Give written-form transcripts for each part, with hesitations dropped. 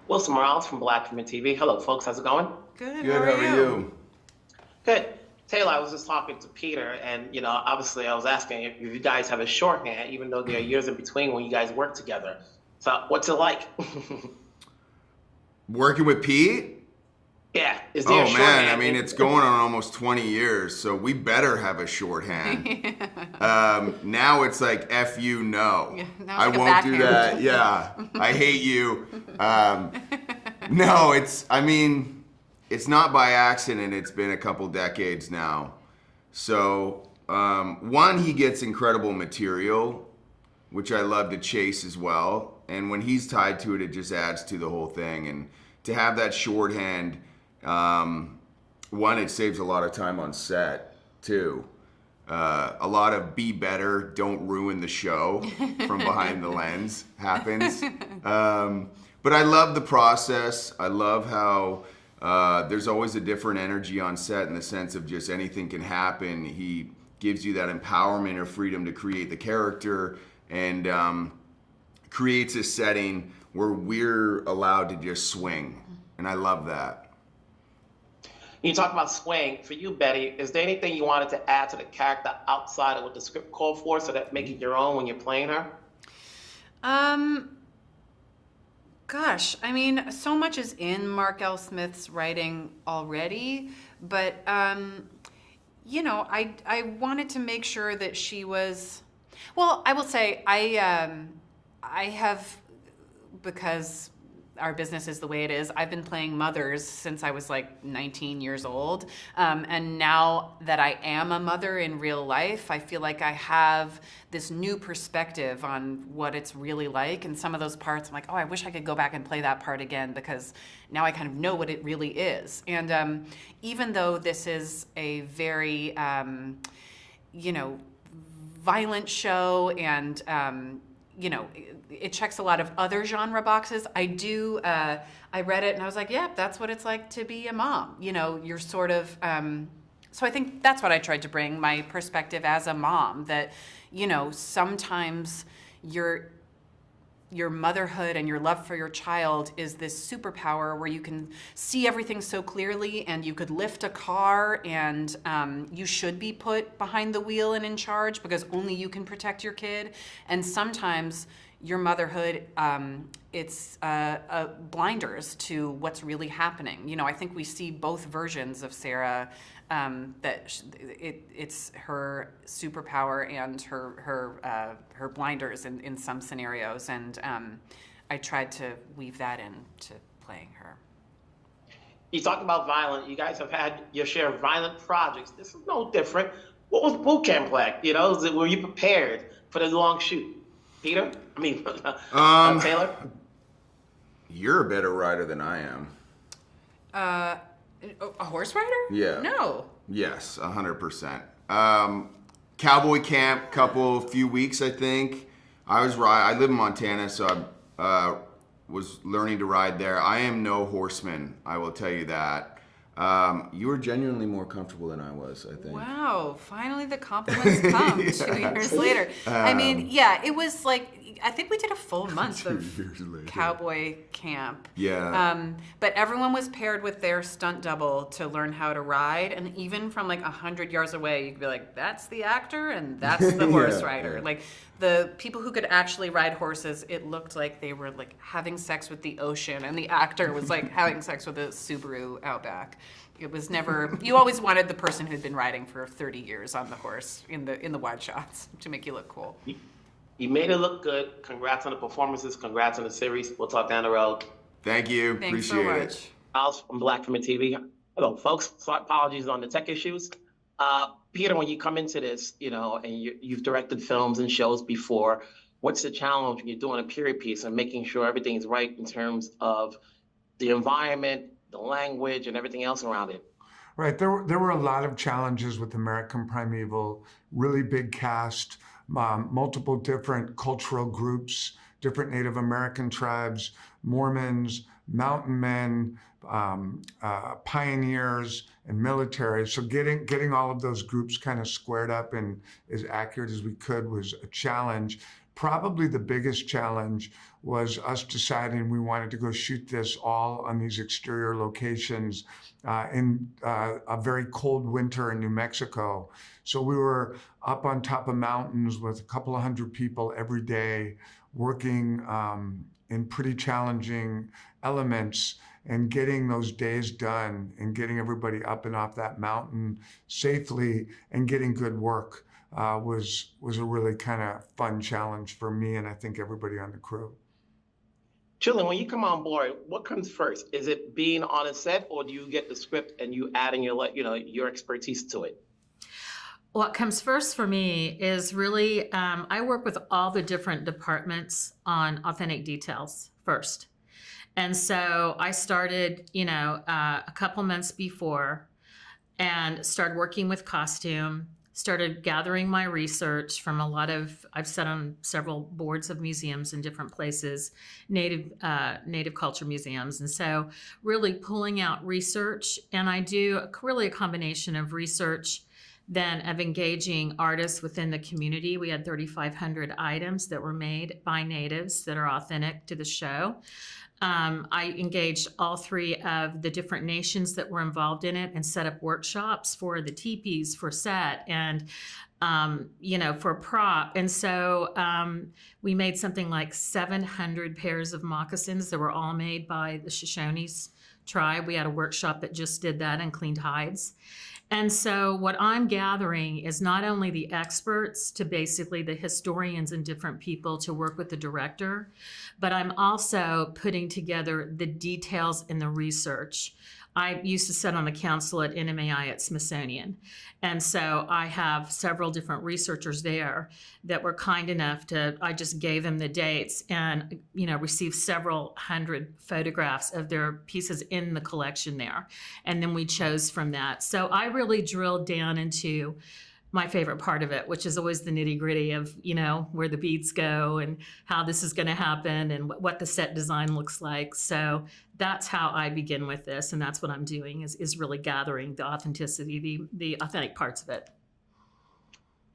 Wilson Morales from Black Women TV. Hello, folks. How's it going? Good. Good, how are you? Good. Taylor, I was just talking to Peter, and obviously, I was asking if you guys have a shorthand, even though there are years in between when you guys work together. So, what's it like? Working with Pete? Yeah. Is there a Oh man, shorthand? I mean, it's going on almost 20 years, so we better have a shorthand. Now it's like F you, no. Yeah, now I it's like a won't do backhand. that. Yeah, I hate you. No, it's not by accident. It's been a couple decades now. So, one, he gets incredible material, which I love to chase as well. And when he's tied to it, it just adds to the whole thing. And to have that shorthand, one, it saves a lot of time on set, too. A lot of be better, don't ruin the show from behind the lens happens. But I love the process. I love how there's always a different energy on set in the sense of just anything can happen. He gives you that empowerment or freedom to create the character and creates a setting where we're allowed to just swing. And I love that. You talk about swing. For you, Betty, is there anything you wanted to add to the character outside of what the script called for, so that make it your own when you're playing her? Gosh, I mean, so much is in Mark L. Smith's writing already, but I wanted to make sure that she was. Well, I will say I have, because our business is the way it is, I've been playing mothers since I was like 19 years old. And now that I am a mother in real life, I feel like I have this new perspective on what it's really like. And some of those parts, I'm like, oh, I wish I could go back and play that part again, because now I kind of know what it really is. And even though this is a very, violent show and, it checks a lot of other genre boxes. I read it and I was like, yeah, that's what it's like to be a mom. You're sort of, so I think that's what I tried to bring, my perspective as a mom, that, sometimes your motherhood and your love for your child is this superpower where you can see everything so clearly, and you could lift a car, and you should be put behind the wheel and in charge because only you can protect your kid. And sometimes your motherhood, it's blinders to what's really happening. I think we see both versions of Sarah, that it's her superpower and her blinders in some scenarios, and I tried to weave that into playing her. You talked about violent. You guys have had your share of violent projects. This is no different. What was boot camp like? Were you prepared for the long shoot? Peter? Taylor? You're a better rider than I am. A horse rider? Yeah. No. Yes, 100%. Cowboy camp, few weeks, I think. I live in Montana, so I was learning to ride there. I am no horseman, I will tell you that. You were genuinely more comfortable than I was, I think. Wow, finally the compliments come 2 years later. It was like, I think we did a full month of Cowboy camp. Yeah. But everyone was paired with their stunt double to learn how to ride, and even from like 100 yards away, you could be like, that's the actor and that's the horse rider. Like, the people who could actually ride horses, it looked like they were like having sex with the ocean, and the actor was like having sex with a Subaru Outback. It was never. You always wanted the person who'd been riding for 30 years on the horse in the wide shots to make you look cool. You made it look good. Congrats on the performances. Congrats on the series. We'll talk down the road. Thank you. Thanks Appreciate so much. it. Miles from Black Women TV. Hello, folks. So apologies on the tech issues. Peter, when you come into this, and you've directed films and shows before, what's the challenge when you're doing a period piece and making sure everything's right in terms of the environment, the language, and everything else around it? Right. There were a lot of challenges with American Primeval, really big cast, multiple different cultural groups, different Native American tribes, Mormons, mountain men, pioneers, and military. So getting all of those groups kind of squared up and as accurate as we could was a challenge. Probably the biggest challenge was us deciding we wanted to go shoot this all on these exterior locations in a very cold winter in New Mexico. So we were up on top of mountains with a couple of hundred people every day, working in pretty challenging elements and getting those days done and getting everybody up and off that mountain safely and getting good work was a really kind of fun challenge for me and I think everybody on the crew. Julian, when you come on board, what comes first? Is it being on a set, or do you get the script and you adding your expertise to it? What comes first for me is really, I work with all the different departments on authentic details first. And so I started, a couple months before and started working with costume, started gathering my research from I've sat on several boards of museums in different places, native culture museums. And so really pulling out research, and I do really a combination of research then of engaging artists within the community. We had 3,500 items that were made by natives that are authentic to the show. I engaged all three of the different nations that were involved in it and set up workshops for the teepees, for set, and for prop. And so we made something like 700 pairs of moccasins that were all made by the Shoshones tribe. We had a workshop that just did that and cleaned hides. And so what I'm gathering is not only the experts to basically the historians and different people to work with the director, but I'm also putting together the details in the research. I used to sit on the council at NMAI at Smithsonian. And so I have several different researchers there that were kind enough I just gave them the dates and, received several hundred photographs of their pieces in the collection there. And then we chose from that. So I really drilled down into my favorite part of it, which is always the nitty gritty of, where the beats go and how this is going to happen and what the set design looks like. So that's how I begin with this. And that's what I'm doing is really gathering the authenticity, the authentic parts of it.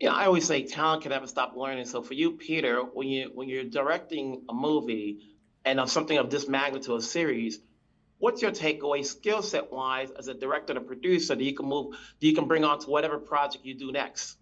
Yeah, I always say talent can never stop learning. So for you, Peter, when you're directing a movie and of something of this magnitude, a series, what's your takeaway skill set wise as a director and a producer that you can bring on to whatever project you do next?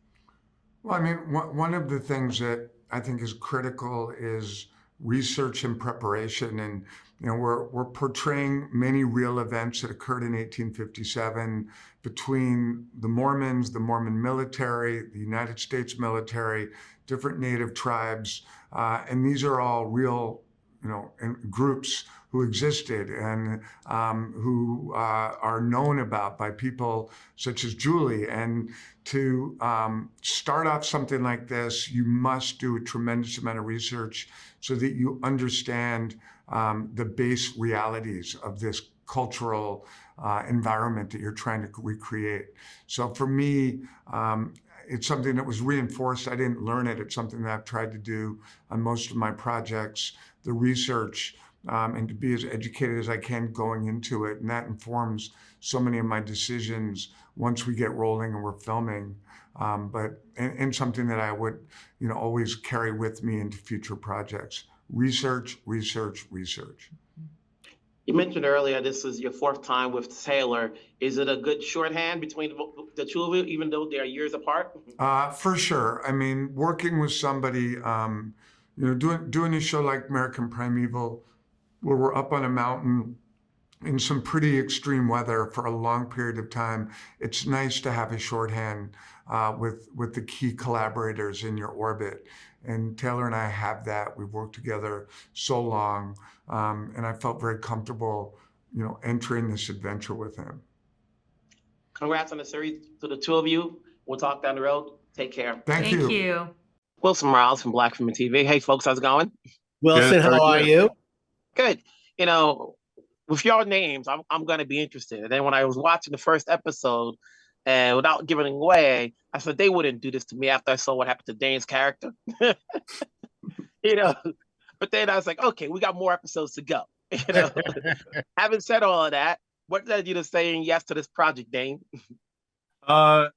Well, I mean, one of the things that I think is critical is research and preparation. And, we're portraying many real events that occurred in 1857 between the Mormons, the Mormon military, the United States military, different native tribes. And these are all real, groups who existed and who are known about by people such as Julie. And to start off something like this, you must do a tremendous amount of research so that you understand the base realities of this cultural environment that you're trying to recreate. So for me, it's something that was reinforced. I didn't learn it. It's something that I've tried to do on most of my projects, the research, and to be as educated as I can going into it. And that informs so many of my decisions once we get rolling and we're filming. And something that I would, always carry with me into future projects. Research, research, research. You mentioned earlier this is your fourth time with Taylor. Is it a good shorthand between the two of you, even though they are years apart? For sure. I mean, working with somebody, doing a show like American Primeval, where we're up on a mountain in some pretty extreme weather for a long period of time, it's nice to have a shorthand with the key collaborators in your orbit. And Taylor and I have that. We've worked together so long, and I felt very comfortable, entering this adventure with him. Congrats on the series to the two of you. We'll talk down the road. Take care. Thank you. Wilson Morales from Black Film TV. Hey, folks, how's it going? Wilson, how are you? Good. With your names, I'm going to be interested. And then when I was watching the first episode, and without giving it away, I said, they wouldn't do this to me after I saw what happened to Dane's character. But then I was like, okay, we got more episodes to go. Having said all of that, what led you to saying yes to this project, Dane? I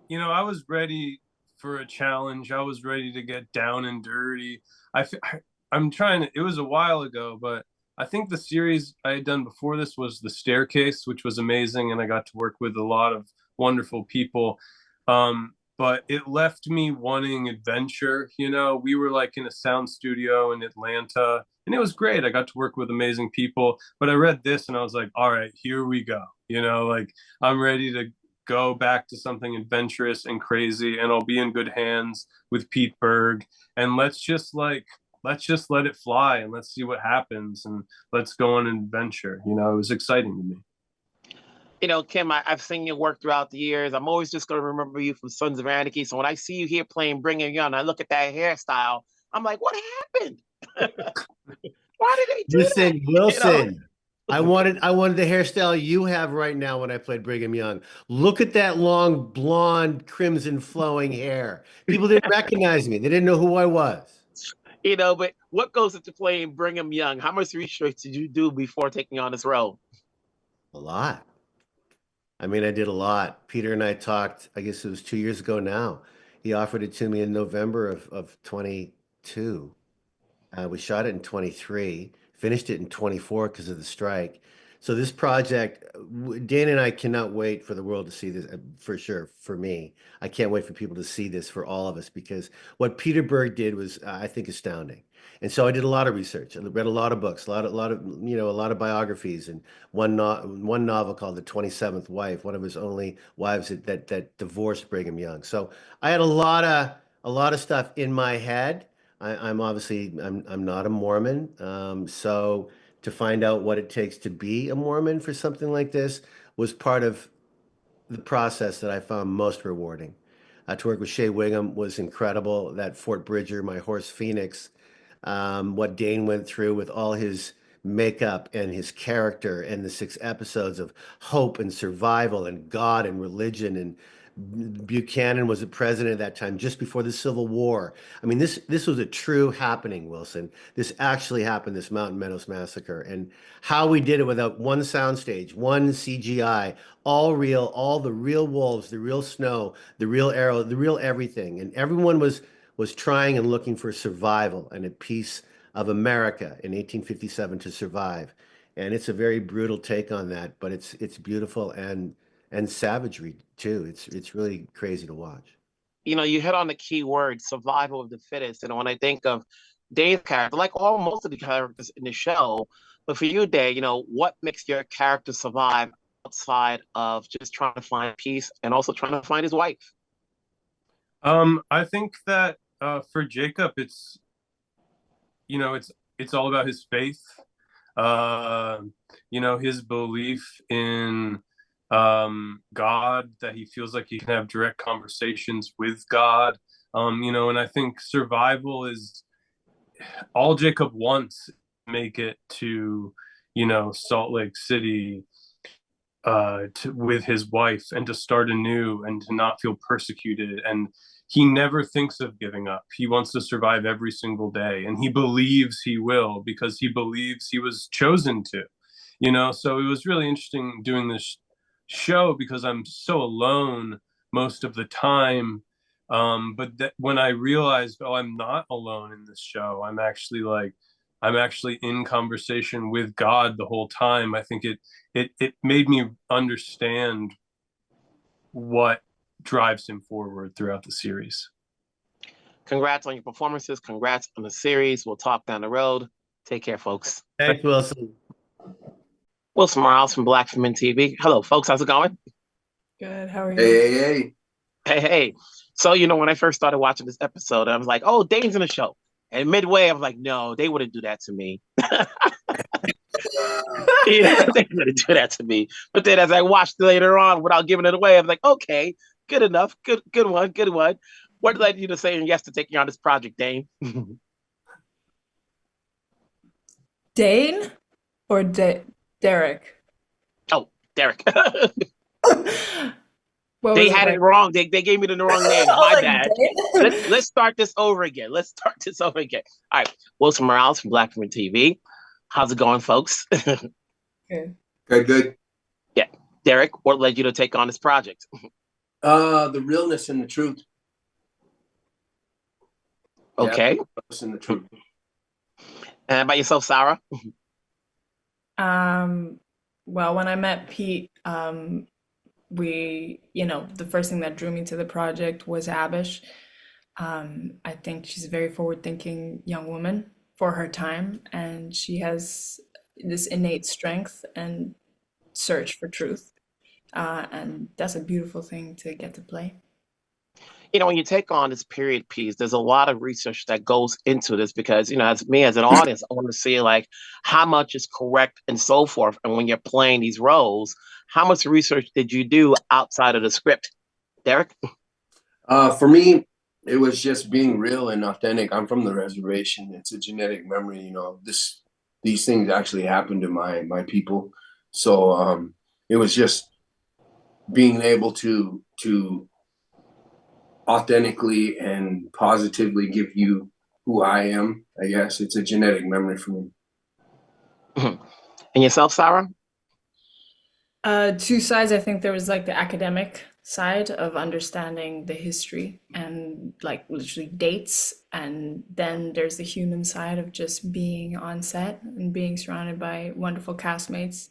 was ready for a challenge. I was ready to get down and dirty. I'm trying to, it was a while ago, but I think the series I had done before this was The Staircase, which was amazing. And I got to work with a lot of wonderful people. But it left me wanting adventure. You know, we were like in a sound studio in Atlanta, and it was great. I got to work with amazing people, but I read this and I was like, all right, here we go. You know, like I'm ready to go back to something adventurous and crazy, and I'll be in good hands with Pete Berg. And let's just let it fly, and let's see what happens, and let's go on an adventure. You know, it was exciting to me. You know, Kim, I've seen your work throughout the years. I'm always just going to remember you from Sons of Anarchy. So when I see you here playing Brigham Young, I look at that hairstyle. I'm like, what happened? Why did they do Listen, that? Wilson. You know? I wanted the hairstyle you have right now when I played Brigham Young. Look at that long blonde crimson flowing hair. People didn't recognize me. They didn't know who I was. You know, but what goes into playing Brigham Young? How much research did you do before taking on this role? A lot. I mean, I did a lot. Peter and I talked, I guess it was 2 years ago now. He offered it to me in November of 22. We shot it in 23, finished it in 24 because of the strike. So this project, Dan and I cannot wait for the world to see this, for sure, for me. I can't wait for people to see this for all of us, because what Peter Berg did was, I think, astounding. And so I did a lot of research. I read a lot of books, a lot of a lot of biographies, and one novel called The 27th Wife, one of his only wives that divorced Brigham Young. So I had a lot of stuff in my head. I'm obviously I'm not a Mormon, so to find out what it takes to be a Mormon for something like this was part of the process that I found most rewarding. To work with Shea Whigham was incredible. That Fort Bridger, my horse Phoenix, what Dane went through with all his makeup and his character, and the 6 episodes of hope and survival and God and religion. And Buchanan was the president at that time, just before the Civil War. I mean, this was a true happening, Wilson. This actually happened, this Mountain Meadows massacre, and how we did it without one soundstage, one CGI, all real, all the real wolves, the real snow, the real arrow, the real everything, and everyone was trying and looking for survival and a piece of America in 1857 to survive. And it's a very brutal take on that, but it's beautiful and savagery too. It's really crazy to watch. You know, you hit on the key word, survival of the fittest. And when I think of Dave's character, like most of the characters in the show, but for you, Dave, you know, what makes your character survive outside of just trying to find peace and also trying to find his wife? I think that for Jacob, it's, you know, it's all about his faith. You know, his belief in God, that he feels like he can have direct conversations with God. You know, and I think survival is all Jacob wants to make it to, you know, Salt Lake City with his wife, and to start anew and to not feel persecuted. And he never thinks of giving up. He wants to survive every single day, and he believes he will, because he believes he was chosen to, you know. So it was really interesting doing this show, because I'm so alone most of the time. But when I realized, oh, I'm not alone in this show, I'm actually in conversation with God the whole time. I think it made me understand what drives him forward throughout the series. Congrats on your performances. Congrats on the series. We'll talk down the road. Take care, folks. Thanks, Wilson. Wilson Morales from Black Film TV. Hello, folks. How's it going? Good. How are you? Hey. Hey. So, you know, when I first started watching this episode, I was like, oh, Dane's in the show. And midway, I was like, no, they wouldn't do that to me. Yeah, they wouldn't do that to me. But then as I watched later on, without giving it away, I was like, okay, good enough. Good one. What led you to saying yes to taking on this project, Dane? Dane or Derek? Oh, Derek. They had it wrong. They gave me the wrong name. My bad. Let's start this over again. All right. Wilson Morales from Black Film TV. How's it going, folks? Good. Yeah. Derek, what led you to take on this project? The realness and the truth. Okay. Listen to the truth. And about yourself, Saura? Well, when I met Pete, the first thing that drew me to the project was Abish. I think she's a very forward-thinking young woman for her time, and she has this innate strength and search for truth. And that's a beautiful thing to get to play. When you take on this period piece, there's a lot of research that goes into this because, as me as an audience, I want to see like how much is correct and so forth. And when you're playing these roles, how much research did you do outside of the script? Derek? For me, it was just being real and authentic. I'm from the reservation. It's a genetic memory, these things actually happened to my people. So it was just being able to authentically and positively give you who I am. I guess it's a genetic memory for me. And yourself, Saura? Two sides. I think there was like the academic side of understanding the history and like literally dates, and then there's the human side of just being on set and being surrounded by wonderful castmates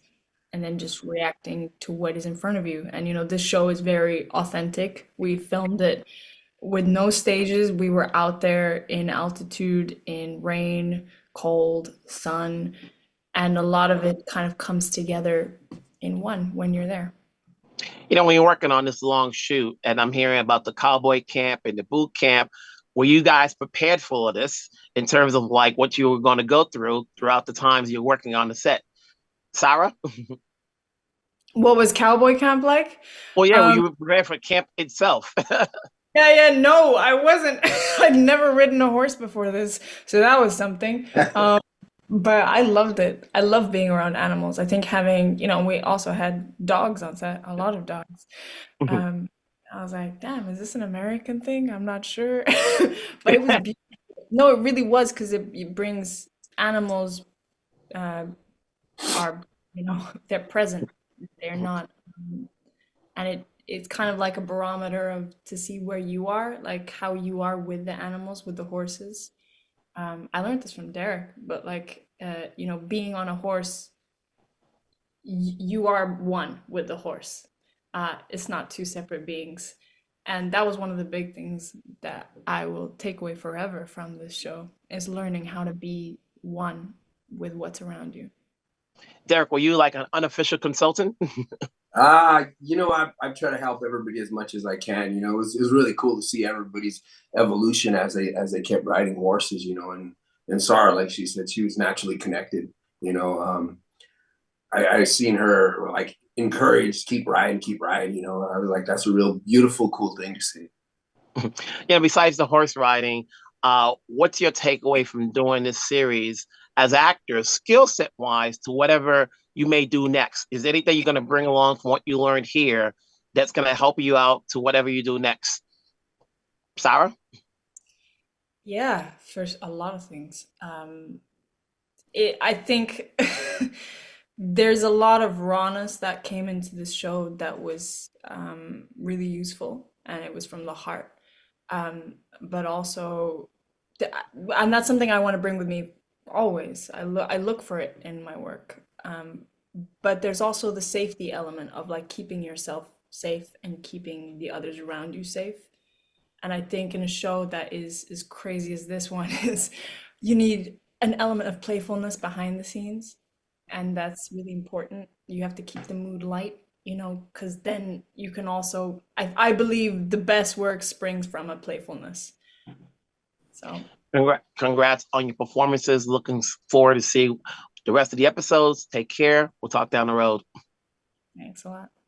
and then just reacting to what is in front of you. And this show is very authentic. We filmed it with no stages. We were out there in altitude, in rain, cold, sun, and a lot of it kind of comes together in one when you're there. When you're working on this long shoot, and I'm hearing about the cowboy camp and the boot camp, were you guys prepared for this in terms of like what you were going to go throughout the times you're working on the set? Saura? What was cowboy camp like? Well, yeah, you were prepared for camp itself. Yeah, no, I wasn't. I'd never ridden a horse before this, so that was something. But I loved it. I love being around animals. I think having, we also had dogs on set, a lot of dogs. I was like, damn, is this an American thing? I'm not sure. But it was beautiful. No, it really was because it brings animals are, they're present. They're not, and it's kind of like a barometer to see where you are, like how you are with the animals, with the horses. I learned this from Derek, but like, being on a horse, you are one with the horse. It's not two separate beings. And that was one of the big things that I will take away forever from this show, is learning how to be one with what's around you. Derek, were you like an unofficial consultant? I try to help everybody as much as I can. It was really cool to see everybody's evolution as they kept riding horses. And Saura, like she said, she was naturally connected. I seen her like encouraged, keep riding. I was like, that's a real beautiful, cool thing to see. Besides the horse riding, what's your takeaway from doing this series as actors, skill set wise, to whatever you may do next? Is there anything you're going to bring along from what you learned here that's going to help you out to whatever you do next? Saura? Yeah, for a lot of things. I think there's a lot of rawness that came into this show that was really useful, and it was from the heart. But also, and that's something I want to bring with me always. I look for it in my work. But there's also the safety element of like keeping yourself safe and keeping the others around you safe. And I think in a show that is as crazy as this one is, you need an element of playfulness behind the scenes. And that's really important. You have to keep the mood light, because then you can also, I believe the best work springs from a playfulness. So congrats on your performances. Looking forward to see the rest of the episodes. Take care. We'll talk down the road. Thanks a lot.